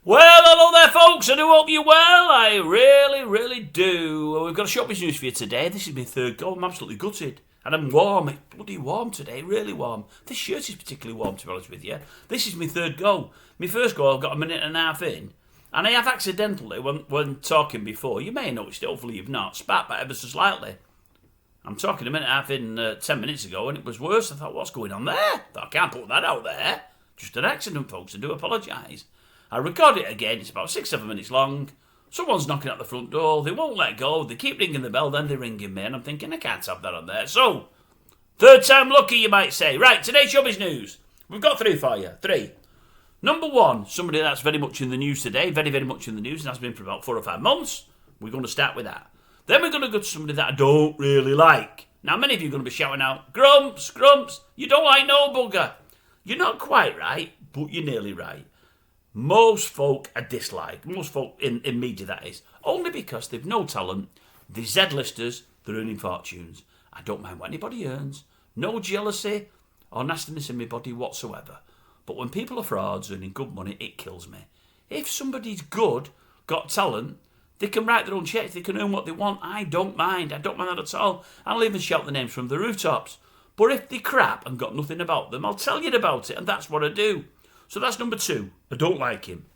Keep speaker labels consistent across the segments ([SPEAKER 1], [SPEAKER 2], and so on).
[SPEAKER 1] Well, hello there, folks. I do hope you're well. I really do. Well, we've got a SHOWBIZ news for you today. This is my third go. I'm absolutely gutted. And I'm warm. It's bloody warm today. Really warm. This shirt is particularly warm, to be honest with you. This is my third go. My first go, I've got a minute and a half in. And I have accidentally, when talking before, you may have noticed it, hopefully you've not, spat back ever so slightly. I'm talking a minute and a half in 10 minutes ago, and it was worse. I thought, what's going on there? I thought, I can't put that out there. Just an accident, folks. I do apologise. I record it again. It's about 6-7 minutes long. Someone's knocking at the front door. They won't let go. They keep ringing the bell. Then they're ringing me. And I'm thinking, I can't have that on there. So, third time lucky, you might say. Right, today's SHOWBIZ news. We've got 3 for you. 3. Number 1, somebody that's very much in the news today. Very much in the news. And has been for about 4 or 5 months. We're going to start with that. Then we're going to go to somebody that I don't really like. Now, many of you are going to be shouting out, Grumps, you don't like no bugger. You're not quite right, but you're nearly right. Most folk I dislike. Most folk in media, that is. Only because they've no talent. They're Z-listers. They're earning fortunes. I don't mind what anybody earns. No jealousy or nastiness in my body whatsoever. But when people are frauds earning good money, it kills me. If somebody's good, got talent, they can write their own checks. They can earn what they want. I don't mind. I don't mind that at all. I'll even shout the names from the rooftops. But if they're crap and got nothing about them, I'll tell you about it. And that's what I do. So that's number 2. I don't like him.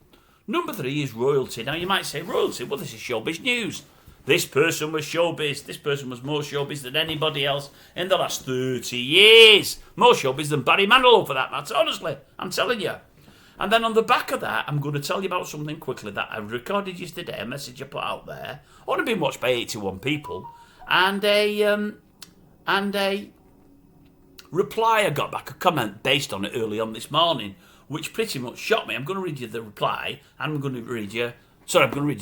[SPEAKER 1] Number 3 is royalty. Now you might say, royalty? Well, this is SHOWBIZ news. This person was SHOWBIZ. This person was more SHOWBIZ than anybody else in the last 30 years. More SHOWBIZ than Barry Manilow, for that matter. Honestly, I'm telling you. And then on the back of that, I'm going to tell you about something quickly that I recorded yesterday, a message I put out there. Only been watched by 81 people. And a reply I got back, a comment based on it early on this morning, which pretty much shocked me. I'm going to read you the reply, and I'm going to read you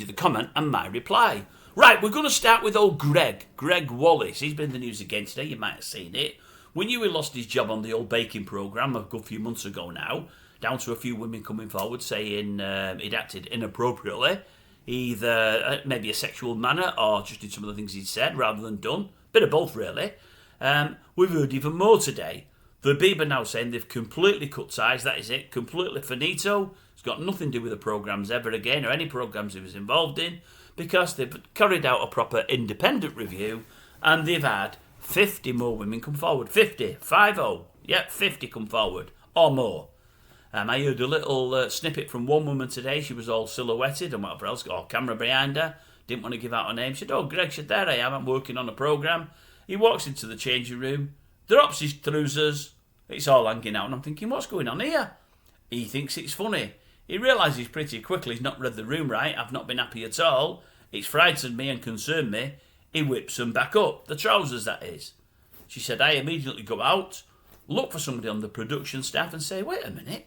[SPEAKER 1] the comment and my reply. Right, we're going to start with old Greg Wallace. He's been in the news again today, you might have seen it. We knew he lost his job on the old baking programme a good few months ago now, down to a few women coming forward saying he'd acted inappropriately, either maybe a sexual manner or just in some of the things he'd said rather than done. Bit of both, really. We've heard even more today. The Bieber now saying they've completely cut ties, that is it, completely finito. It's got nothing to do with the programmes ever again or any programmes he was involved in because they've carried out a proper independent review and they've had 50 more women come forward. 50, 5-0, yep, 50 come forward or more. I heard a little snippet from one woman today. She was all silhouetted and whatever else, got a camera behind her. Didn't want to give out her name. She said, oh, Greg, said, there I am, I'm working on a programme. He walks into the changing room, drops his trousers, it's all hanging out, and I'm thinking, what's going on here? He thinks it's funny. He realises pretty quickly he's not read the room right. I've not been happy at all. It's frightened me and concerned me. He whips them back up, the trousers, that is. She said, I immediately go out, look for somebody on the production staff and say, wait a minute,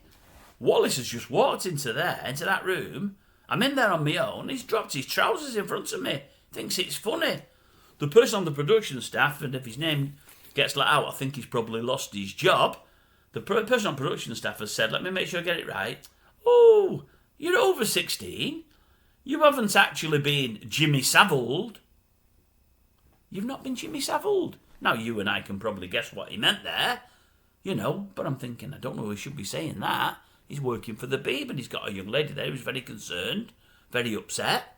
[SPEAKER 1] Wallace has just walked into that room. I'm in there on my own. He's dropped his trousers in front of me. Thinks it's funny. The person on the production staff, and if his name gets let out, I think he's probably lost his job. The person on production staff has said, let me make sure I get it right. Oh, you're over 16. You haven't actually been Jimmy Savile. You've not been Jimmy Savile. Now, you and I can probably guess what he meant there. You know, but I'm thinking, I don't know who he should be saying that. He's working for the Beeb and he's got a young lady there who's very concerned, very upset.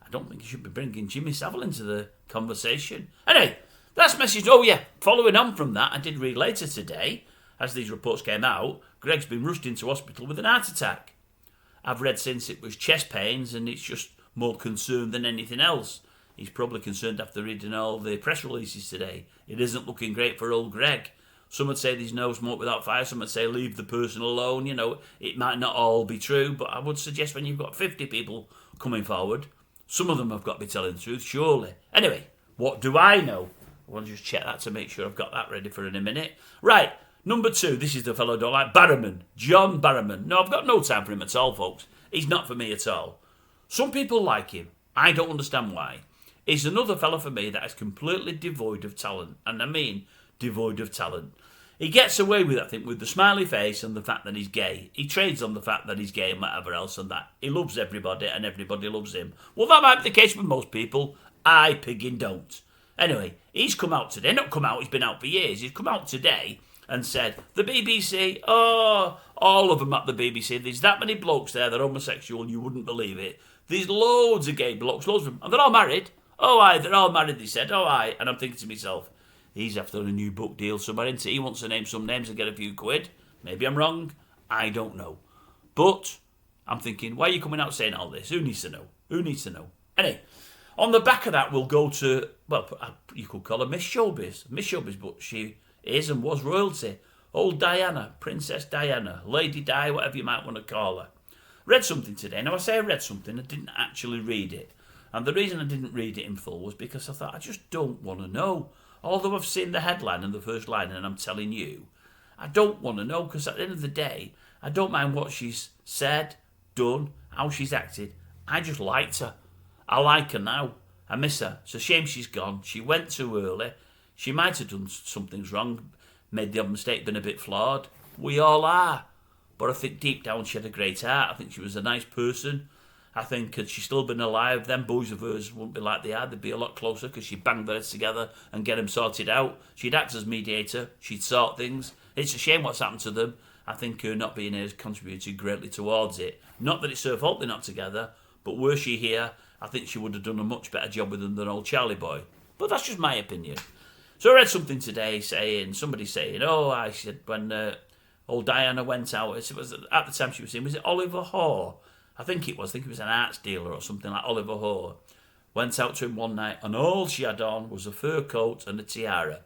[SPEAKER 1] I don't think he should be bringing Jimmy Savile into the conversation. Anyway, that's message. Oh yeah, following on from that, I did read later today, as these reports came out, Greg's been rushed into hospital with an heart attack. I've read since it was chest pains and it's just more concern than anything else. He's probably concerned after reading all the press releases today. It isn't looking great for old Greg. Some would say there's no smoke without fire. Some would say leave the person alone. You know, it might not all be true, but I would suggest when you've got 50 people coming forward, some of them have got to be telling the truth, surely. Anyway, what do I know? I want to just check that to make sure I've got that ready for in a minute. Right, number 2, this is the fellow I don't like, Barrowman. John Barrowman. No, I've got no time for him at all, folks. He's not for me at all. Some people like him. I don't understand why. He's another fellow for me that is completely devoid of talent. And I mean devoid of talent. He gets away with, I think, with the smiley face and the fact that he's gay. He trades on the fact that he's gay and whatever else and that. He loves everybody and everybody loves him. Well, that might be the case with most people. I piggin' don't. Anyway, he's come out today. Not come out, he's been out for years. He's come out today and said, the BBC, All of them at the BBC. There's that many blokes there that are homosexual, you wouldn't believe it. There's loads of gay blokes, loads of them. And they're all married. Oh, aye, they're all married, they said. Oh, aye. And I'm thinking to myself, he's after a new book deal somewhere, isn't he? He wants to name some names and get a few quid. Maybe I'm wrong. I don't know. But I'm thinking, why are you coming out saying all this? Who needs to know? Who needs to know? Anyway, on the back of that, we'll go to, well, you could call her Miss Showbiz. Miss Showbiz, but she is and was royalty. Old Diana, Princess Diana, Lady Di, whatever you might want to call her. Read something today. Now, I say I read something, I didn't actually read it. And the reason I didn't read it in full was because I thought, I just don't want to know. Although I've seen the headline and the first line, and I'm telling you, I don't want to know, because at the end of the day, I don't mind what she's said, done, how she's acted. I just liked her. I like her now. I miss her. It's a shame she's gone. She went too early. She might have done some things wrong, made the odd mistake, been a bit flawed. We all are. But I think deep down she had a great heart. I think she was a nice person. I think had she still been alive, them boys of hers wouldn't be like they are. They'd be a lot closer because she banged their heads together and get them sorted out. She'd act as mediator. She'd sort things. It's a shame what's happened to them. I think her not being here has contributed greatly towards it. Not that it's her fault they're not together, but were she here, I think she would have done a much better job with them than old Charlie boy. But that's just my opinion. So I read something today somebody saying, oh, I said when old Diana went out, it was at the time she was in, was it Oliver Hoare? I think it was an arts dealer or something like Oliver Hoare. Went out to him one night and all she had on was a fur coat and a tiara.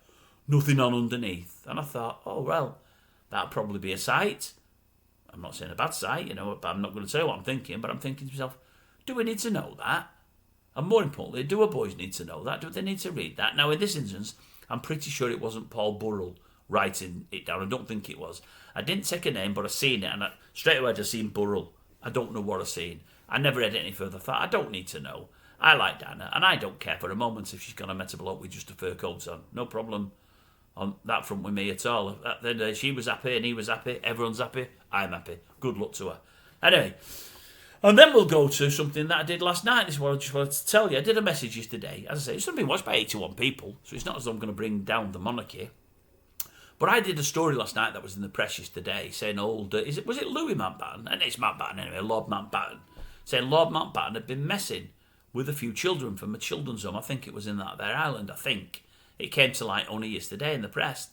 [SPEAKER 1] Nothing on underneath. And I thought, oh, well, that'd probably be a sight. I'm not saying a bad sight, but I'm not going to tell you what I'm thinking, but I'm thinking to myself, do we need to know that? And more importantly, do our boys need to know that? Do they need to read that? Now, in this instance, I'm pretty sure it wasn't Paul Burrell writing it down. I don't think it was. I didn't take a name, but I seen it, and straight away I just seen Burrell. I don't know what I seen. I never read it any further. I thought, I don't need to know. I like Diana, and I don't care for a moment if she's going to met a bloke with just a fur coat on. No problem on that front with me at all. At the end of the day, she was happy and he was happy. Everyone's happy. I'm happy. Good luck to her. Anyway, and then we'll go to something that I did last night. This is what I just wanted to tell you. I did a message yesterday. As I say, it's only been watched by 81 people, so it's not as though I'm going to bring down the monarchy. But I did a story last night that was in the press yesterday saying was it Louis Mountbatten? And it's Mountbatten anyway, Lord Mountbatten. Saying Lord Mountbatten had been messing with a few children from a children's home. I think it was in that there island, I think. It came to light only yesterday in the press.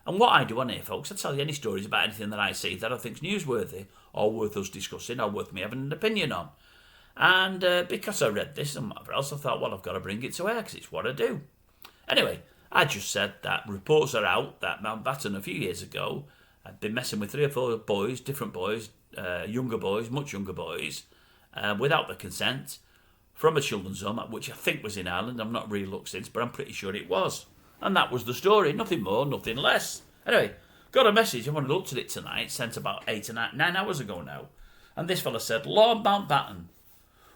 [SPEAKER 1] And what I do on here, folks, I tell you any stories about anything that I see that I think's newsworthy or worth us discussing or worth me having an opinion on. And because I read this and whatever else, I thought, well, I've got to bring it to air because it's what I do. Anyway, I just said that reports are out that Mountbatten a few years ago had been messing with 3 or 4 boys, different boys, younger boys, much younger boys, without their consent, from a children's home, which I think was in Ireland. I've not really looked since, but I'm pretty sure it was. And that was the story. Nothing more, nothing less. Anyway, got a message. I went and looked at it tonight, sent about 8 or 9 hours ago now. And this fella said, Lord Mountbatten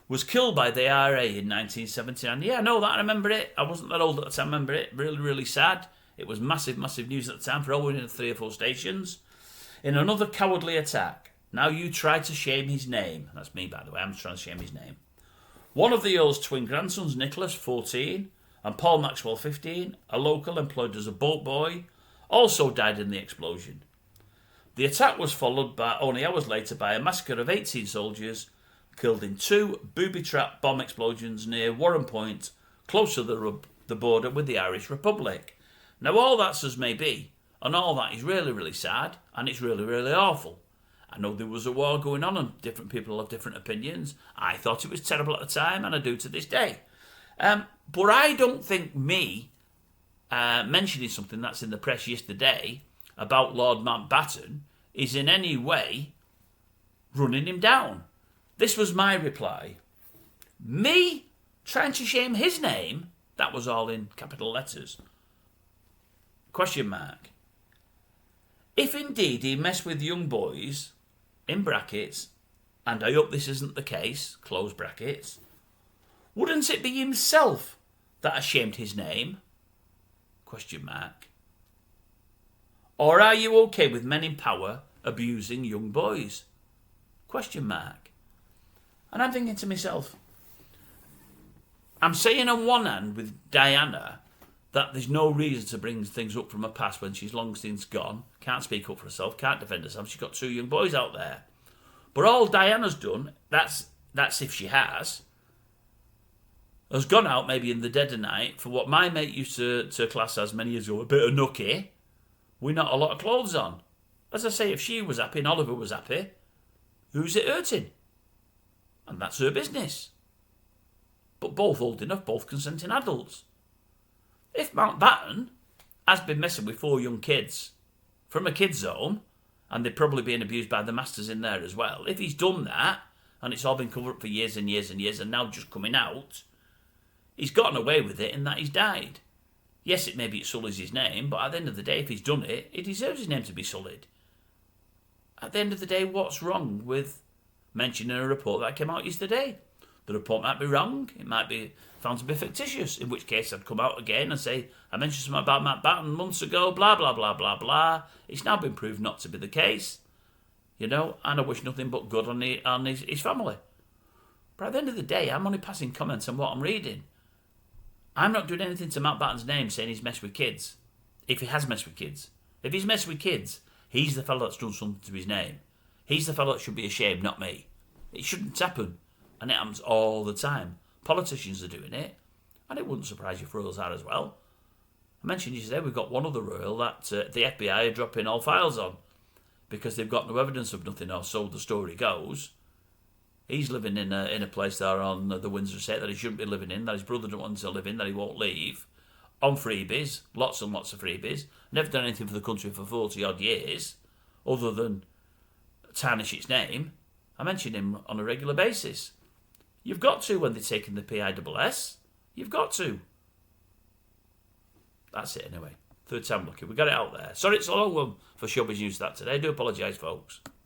[SPEAKER 1] was killed by the IRA in 1979. Yeah, I know that. I remember it. I wasn't that old at the time. I remember it. Really, really sad. It was massive, massive news at the time for all in 3 or 4 stations. In another cowardly attack. Now you try to shame his name. That's me, by the way. I'm trying to shame his name. One of the Earl's twin grandsons, Nicholas, 14, and Paul Maxwell, 15, a local employed as a boat boy, also died in the explosion. The attack was followed by only hours later by a massacre of 18 soldiers killed in 2 booby-trap bomb explosions near Warren Point, close to the border with the Irish Republic. Now, all that's as may be, and all that is really, really sad, and it's really, really awful. I know there was a war going on and different people have different opinions. I thought it was terrible at the time, and I do to this day. But I don't think me mentioning something that's in the press yesterday about Lord Mountbatten is in any way running him down. This was my reply. Me trying to shame his name, that was all in capital letters. Question mark. If indeed he messed with young boys, in brackets, and I hope this isn't the case, close brackets, wouldn't it be himself that ashamed his name? Question mark. Or are you okay with men in power abusing young boys? Question mark. And I'm thinking to myself, I'm saying on one hand with Diana that there's no reason to bring things up from her past when she's long since gone, can't speak up for herself, can't defend herself. She's got 2 young boys out there. But all Diana's done, that's if she has gone out maybe in the dead of night for what my mate used to class as many years ago, a bit of nookie, with not a lot of clothes on. As I say, if she was happy and Oliver was happy, who's it hurting? And that's her business. But both old enough, both consenting adults. If Mountbatten has been messing with 4 young kids from a kids' home, and they're probably being abused by the masters in there as well, if he's done that, and it's all been covered up for years and years and years, and now just coming out, he's gotten away with it in that he's died. Yes, it sullies his name, but at the end of the day, if he's done it, he deserves his name to be sullied. At the end of the day, what's wrong with mentioning a report that came out yesterday? The report might be wrong, it might be found to be fictitious, in which case I'd come out again and say, I mentioned something about Mountbatten months ago, blah, blah, blah, blah, blah. It's now been proved not to be the case, and I wish nothing but good on his family. But at the end of the day, I'm only passing comments on what I'm reading. I'm not doing anything to Mountbatten's name saying he's messed with kids, if he has messed with kids. If he's messed with kids, he's the fellow that's done something to his name. He's the fellow that should be ashamed, not me. It shouldn't happen. And it happens all the time. Politicians are doing it. And it wouldn't surprise you if royals are as well. I mentioned yesterday we've got one other royal that the FBI are dropping all files on because they've got no evidence of nothing, or so the story goes. He's living in a place there on the Windsor estate that he shouldn't be living in, that his brother don't want him to live in, that he won't leave. On freebies, lots and lots of freebies. Never done anything for the country for 40 odd years, other than tarnish its name. I mention him on a regular basis. You've got to when they're taking the PISS. You've got to. That's it anyway. 3rd time lucky. We got it out there. Sorry it's a long one for Showbiz News that today. I do apologise, folks.